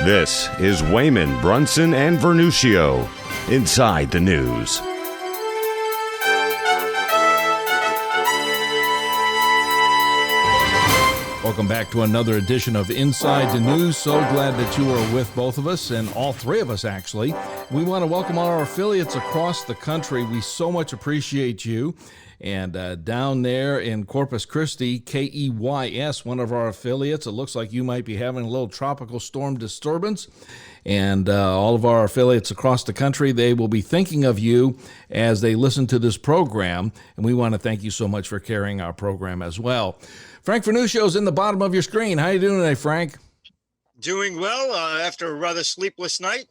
This is Wehman, Brunson, and Vernuccio, Inside the News. Welcome back to another edition of Inside the News. So glad that you are with both of us, and all three of us, actually. We want to welcome all our affiliates across the country. We so much appreciate you. And down there in Corpus Christi, KEYS, one of our affiliates, it looks like you might be having a little tropical storm disturbance. And all of our affiliates across the country, they will be thinking of you as they listen to this program. And we want to thank you so much for carrying our program as well. Frank Vernuccio is in the bottom of your screen. How are you doing today, Frank? Doing well after a rather sleepless night.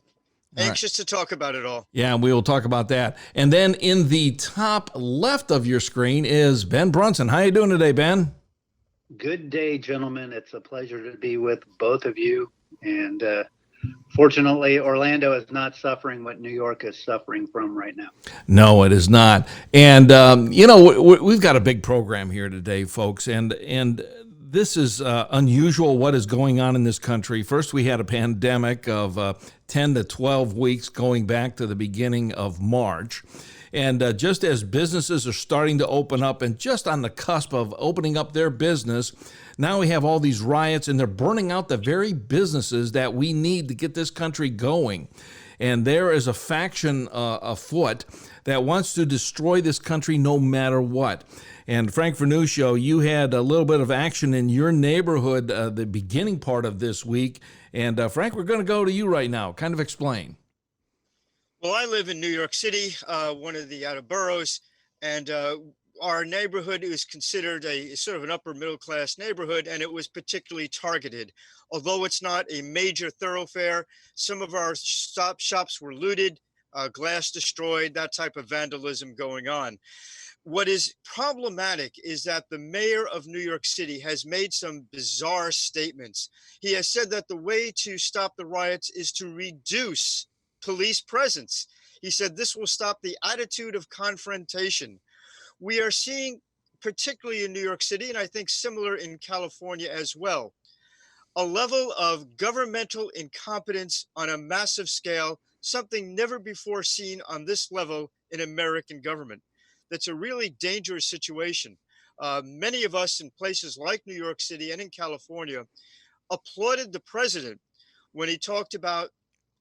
Anxious to talk about it all. Yeah, we will talk about that. And then in the top left of your screen is Ben Brunson. How are you doing today, Ben? Good day, gentlemen. It's a pleasure to be with both of you. And fortunately, Orlando is not suffering what New York is suffering from right now. No, it is not. And, we've got a big program here today, folks. And this is unusual what is going on in this country. First, we had a pandemic of 10 to 12 weeks going back to the beginning of March. And just as businesses are starting to open up and just on the cusp of opening up their business, now we have all these riots and they're burning out the very businesses that we need to get this country going. And there is a faction afoot that wants to destroy this country no matter what. And Frank Vernuccio, you had a little bit of action in your neighborhood the beginning part of this week. And Frank, we're going to go to you right now. Kind of explain. Well, I live in New York City, one of the outer boroughs, and our neighborhood is considered a sort of an upper middle class neighborhood, and it was particularly targeted. Although it's not a major thoroughfare, some of our shops were looted, glass destroyed, that type of vandalism going on. What is problematic is that the mayor of New York City has made some bizarre statements. He has said that the way to stop the riots is to reduce police presence. He said this will stop the attitude of confrontation. We are seeing, particularly in New York City, and I think similar in California as well, a level of governmental incompetence on a massive scale, something never before seen on this level in American government. That's a really dangerous situation. Many of us in places like New York City and in California applauded the president when he talked about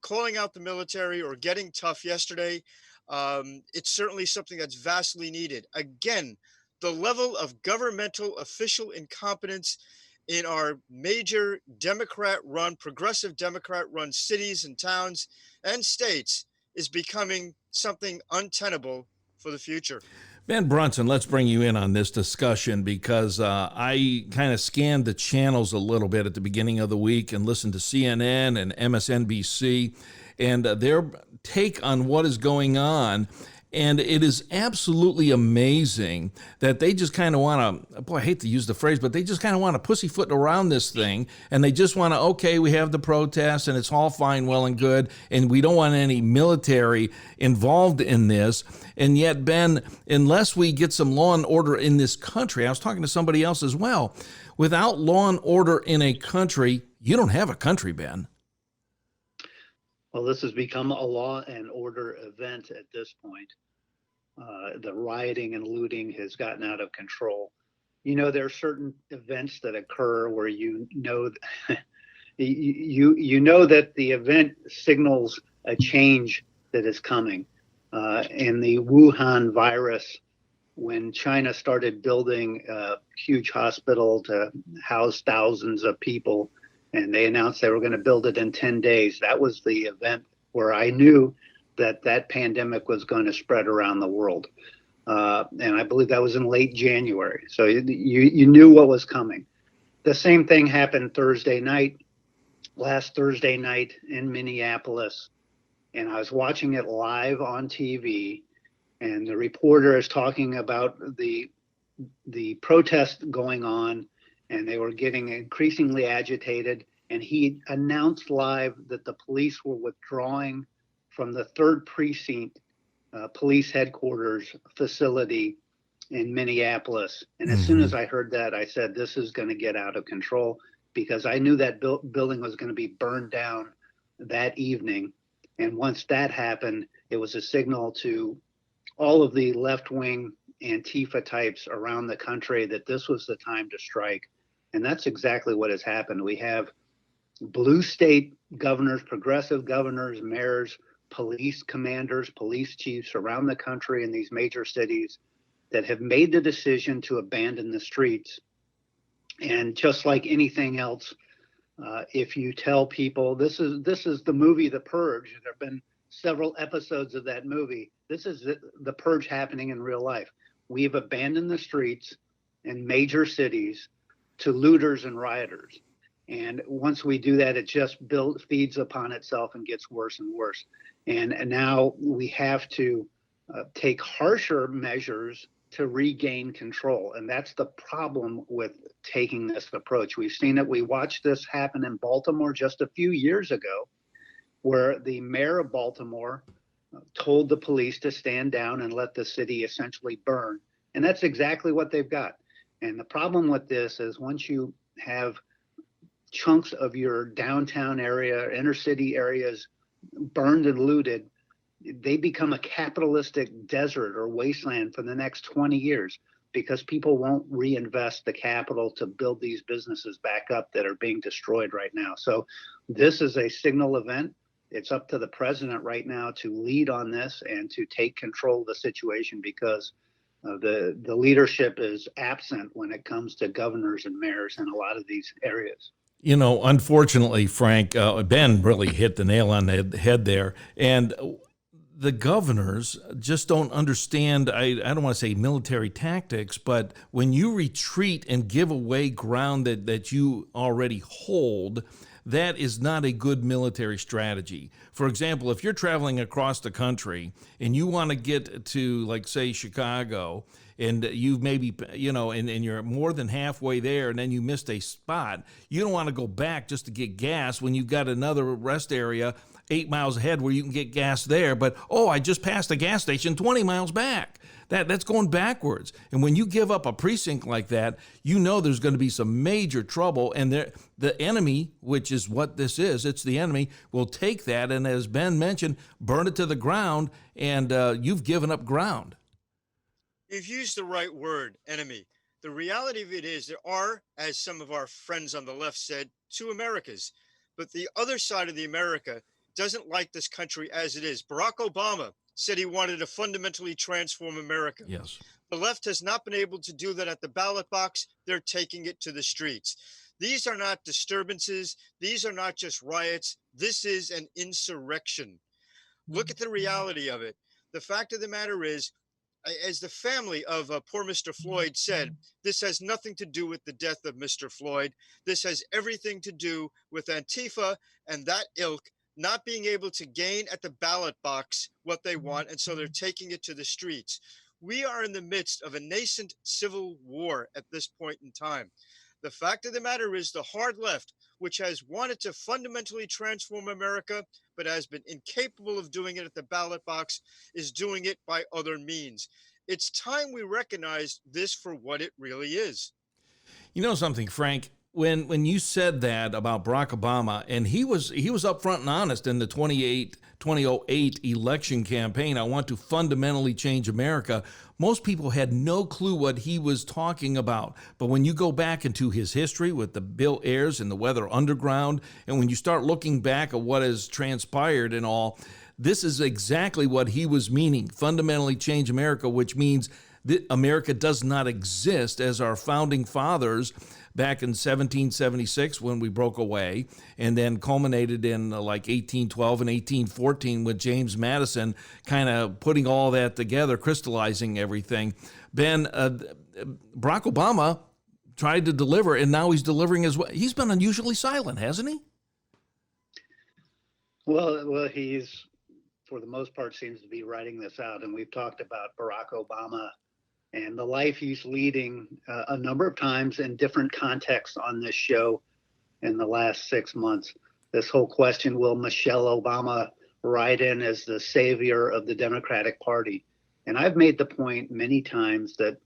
calling out the military or getting tough yesterday. It's certainly something that's vastly needed. Again, the level of governmental official incompetence in our major Democrat-run, progressive Democrat-run cities and towns and states is becoming something untenable for the future. Ben Brunson, let's bring you in on this discussion because I kind of scanned the channels a little bit at the beginning of the week and listened to CNN and MSNBC and their take on what is going on. And it is absolutely amazing that they just kind of want to, boy, I hate to use the phrase, but they just kind of want to pussyfoot around this thing. And they just want to, okay, we have the protests and it's all fine, well and good. And we don't want any military involved in this. And yet, Ben, unless we get some law and order in this country, I was talking to somebody else as well, without law and order in a country, you don't have a country, Ben. Well, this has become a law and order event at this point. The rioting and looting has gotten out of control. You know, there are certain events that occur where you know that the event signals a change that is coming. In the Wuhan virus, when China started building a huge hospital to house thousands of people, and they announced they were going to build it in 10 days. That was the event where I knew that that pandemic was going to spread around the world. And I believe that was in late January. So you knew what was coming. The same thing happened last Thursday night in Minneapolis. And I was watching it live on TV. And the reporter is talking about the protest going on. And they were getting increasingly agitated. And he announced live that the police were withdrawing from the 3rd Precinct police headquarters facility in Minneapolis. And as soon as I heard that, I said, this is going to get out of control, because I knew that building was going to be burned down that evening. And once that happened, it was a signal to all of the left-wing Antifa types around the country that this was the time to strike. And that's exactly what has happened. We have blue state governors, progressive governors, mayors, police commanders, police chiefs around the country in these major cities that have made the decision to abandon the streets. And just like anything else, if you tell people this is the movie The Purge, there have been several episodes of that movie. This is the purge happening in real life. We've abandoned the streets in major cities to looters and rioters. And once we do that, it just feeds upon itself and gets worse and worse. And now we have to take harsher measures to regain control. And that's the problem with taking this approach. We've seen it. We watched this happen in Baltimore just a few years ago, where the mayor of Baltimore told the police to stand down and let the city essentially burn. And that's exactly what they've got. And the problem with this is once you have chunks of your downtown area, inner city areas burned and looted, they become a capitalistic desert or wasteland for the next 20 years because people won't reinvest the capital to build these businesses back up that are being destroyed right now. So this is a signal event. It's up to the president right now to lead on this and to take control of the situation because the leadership is absent when it comes to governors and mayors in a lot of these areas. You know, unfortunately, Frank, Ben really hit the nail on the head there. And the governors just don't understand, I don't want to say military tactics, but when you retreat and give away ground that you already hold, that is not a good military strategy. For example, if you're traveling across the country and you want to get to, like, say, Chicago, and you've maybe, and you're more than halfway there, and then you missed a spot, you don't want to go back just to get gas when you've got another rest area 8 miles ahead where you can get gas there. But, I just passed a gas station 20 miles back. That's going backwards. And when you give up a precinct like that, you know there's going to be some major trouble. And the enemy, which is what this is, it's the enemy, will take that and, as Ben mentioned, burn it to the ground, and you've given up ground. You've used the right word, enemy. The reality of it is there are, as some of our friends on the left said, two Americas. But the other side of the America doesn't like this country as it is. Barack Obama said he wanted to fundamentally transform America. Yes. The left has not been able to do that at the ballot box. They're taking it to the streets. These are not disturbances. These are not just riots. This is an insurrection. Look at the reality of it. The fact of the matter is, as the family of poor Mr. Floyd said, this has nothing to do with the death of Mr. Floyd. This has everything to do with Antifa and that ilk not being able to gain at the ballot box what they want, and so they're taking it to the streets. We are in the midst of a nascent civil war at this point in time. The fact of the matter is the hard left, which has wanted to fundamentally transform America, but has been incapable of doing it at the ballot box, is doing it by other means. It's time we recognize this for what it really is. You know something, Frank? When you said that about Barack Obama, and he was upfront and honest in the 2008 election campaign, I want to fundamentally change America, most people had no clue what he was talking about. But when you go back into his history with the Bill Ayers and the Weather Underground, and when you start looking back at what has transpired and all, this is exactly what he was meaning, fundamentally change America, which means that America does not exist as our founding fathers back in 1776 when we broke away, and then culminated in like 1812 and 1814 with James Madison kind of putting all that together, crystallizing everything. Ben, Barack Obama tried to deliver, and now he's delivering as well. He's been unusually silent, hasn't he? Well, he's, for the most part, seems to be writing this out, and we've talked about Barack Obama and the life he's leading a number of times in different contexts on this show in the last 6 months. This whole question, will Michelle Obama ride in as the savior of the Democratic Party? And I've made the point many times that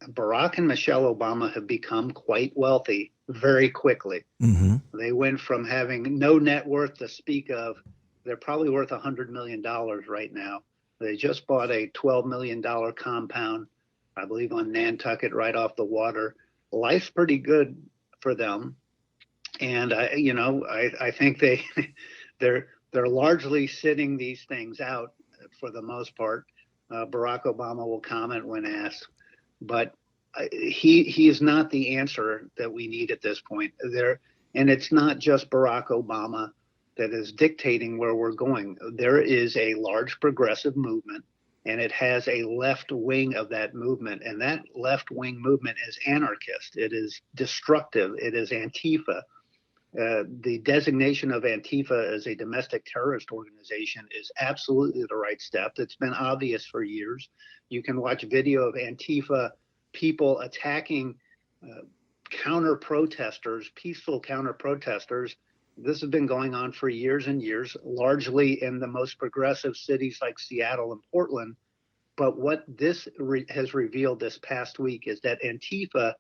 Barack and Michelle Obama have become quite wealthy very quickly. Mm-hmm. They went from having no net worth to speak of. They're probably worth $100 million right now. They just bought a $12 million compound, I believe, on Nantucket, right off the water. Life's pretty good for them, and I think they're largely sitting these things out for the most part. Barack Obama will comment when asked, but he is not the answer that we need at this point. And it's not just Barack Obama that is dictating where we're going. There is a large progressive movement, and it has a left wing of that movement. And that left wing movement is anarchist. It is destructive. It is Antifa. The designation of Antifa as a domestic terrorist organization is absolutely the right step. It's been obvious for years. You can watch video of Antifa people attacking counter protesters, peaceful counter protesters. This has been going on for years and years, largely in the most progressive cities like Seattle and Portland. But what this has revealed this past week is that Antifa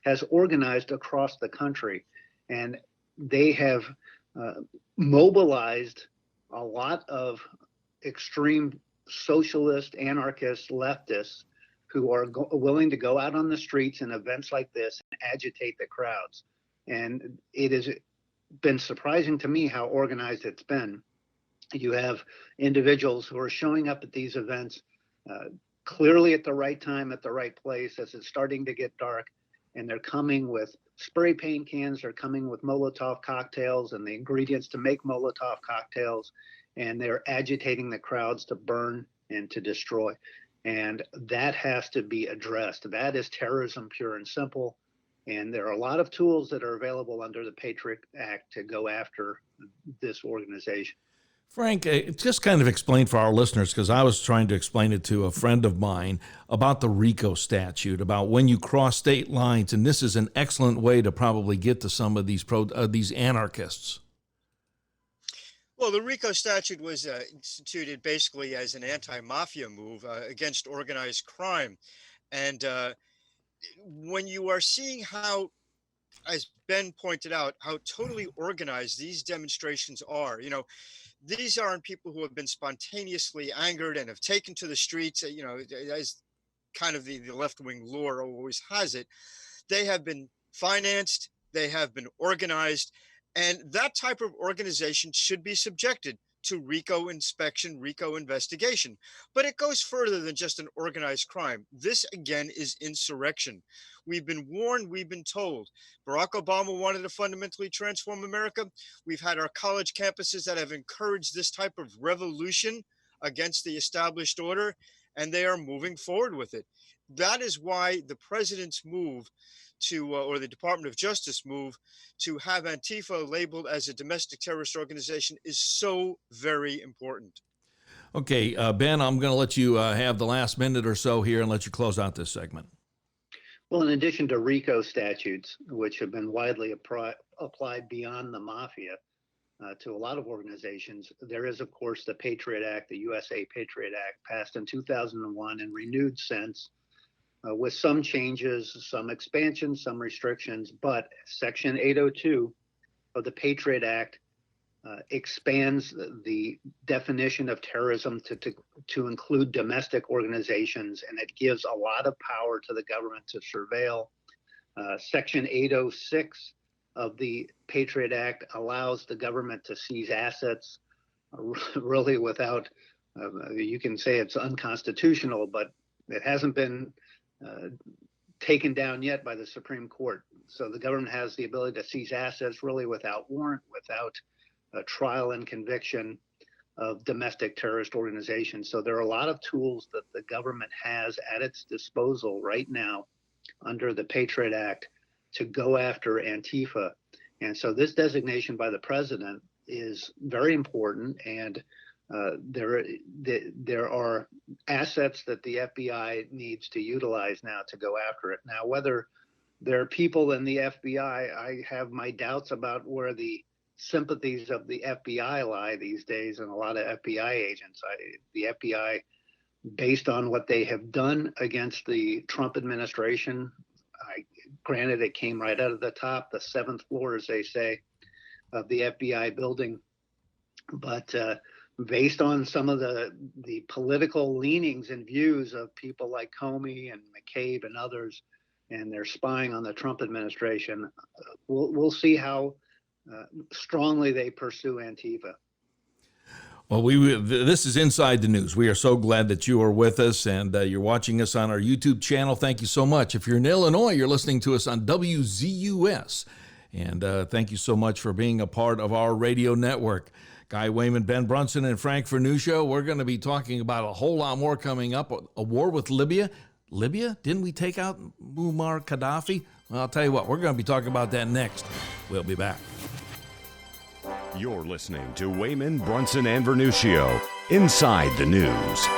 has organized across the country, and they have mobilized a lot of extreme socialist, anarchist, leftists who are willing to go out on the streets in events like this and agitate the crowds. And it has been surprising to me how organized it's been. You have individuals who are showing up at these events clearly at the right time, at the right place as it's starting to get dark, and they're coming with spray paint cans, they're coming with Molotov cocktails and the ingredients to make Molotov cocktails, and they're agitating the crowds to burn and to destroy. And that has to be addressed. That is terrorism, pure and simple. And there are a lot of tools that are available under the Patriot Act to go after this organization. Frank, just kind of explain for our listeners, because I was trying to explain it to a friend of mine about the RICO statute, about when you cross state lines, and this is an excellent way to probably get to some of these anarchists. Well, the RICO statute was instituted basically as an anti-mafia move against organized crime. And when you are seeing how, as Ben pointed out, how totally organized these demonstrations are, these aren't people who have been spontaneously angered and have taken to the streets, as kind of the left-wing lore always has it. They have been financed, they have been organized, and that type of organization should be subjected to RICO inspection, RICO investigation. But it goes further than just an organized crime. This, again, is insurrection. We've been warned, we've been told. Barack Obama wanted to fundamentally transform America. We've had our college campuses that have encouraged this type of revolution against the established order, and they are moving forward with it. That is why the president's move to, or the Department of Justice move to have Antifa labeled as a domestic terrorist organization is so very important. Okay, Ben, I'm going to let you have the last minute or so here and let you close out this segment. Well, in addition to RICO statutes, which have been widely applied beyond the mafia to a lot of organizations, there is, of course, the Patriot Act, the USA Patriot Act, passed in 2001 and renewed since, with some changes, some expansions, some restrictions. But Section 802 of the Patriot Act expands the definition of terrorism to include domestic organizations, and it gives a lot of power to the government to surveil. Section 806 of the Patriot Act allows the government to seize assets really without, you can say it's unconstitutional, but it hasn't been taken down yet by the Supreme Court. So the government has the ability to seize assets really without warrant, without a trial and conviction of domestic terrorist organizations. So there are a lot of tools that the government has at its disposal right now under the Patriot Act to go after Antifa. And so this designation by the president is very important, and there are assets that the FBI needs to utilize now to go after it. Now, whether there are people in the FBI, I have my doubts about where the sympathies of the FBI lie these days, and a lot of FBI agents. The FBI, based on what they have done against the Trump administration, Granted, it came right out of the top, the seventh floor, as they say, of the FBI building. But based on some of the political leanings and views of people like Comey and McCabe and others, and their spying on the Trump administration, we'll see how strongly they pursue Antifa. Well, this is Inside the News. We are so glad that you are with us and you're watching us on our YouTube channel. Thank you so much. If you're in Illinois, you're listening to us on WZUS. And thank you so much for being a part of our radio network. Guy Wehman, Ben Brunson, and Frank Vernuccio. We're going to be talking about a whole lot more coming up. A war with Libya. Libya? Didn't we take out Muammar Gaddafi? Well, I'll tell you what, we're going to be talking about that next. We'll be back. You're listening to Wehman, Brunson, and Vernuccio, Inside the News.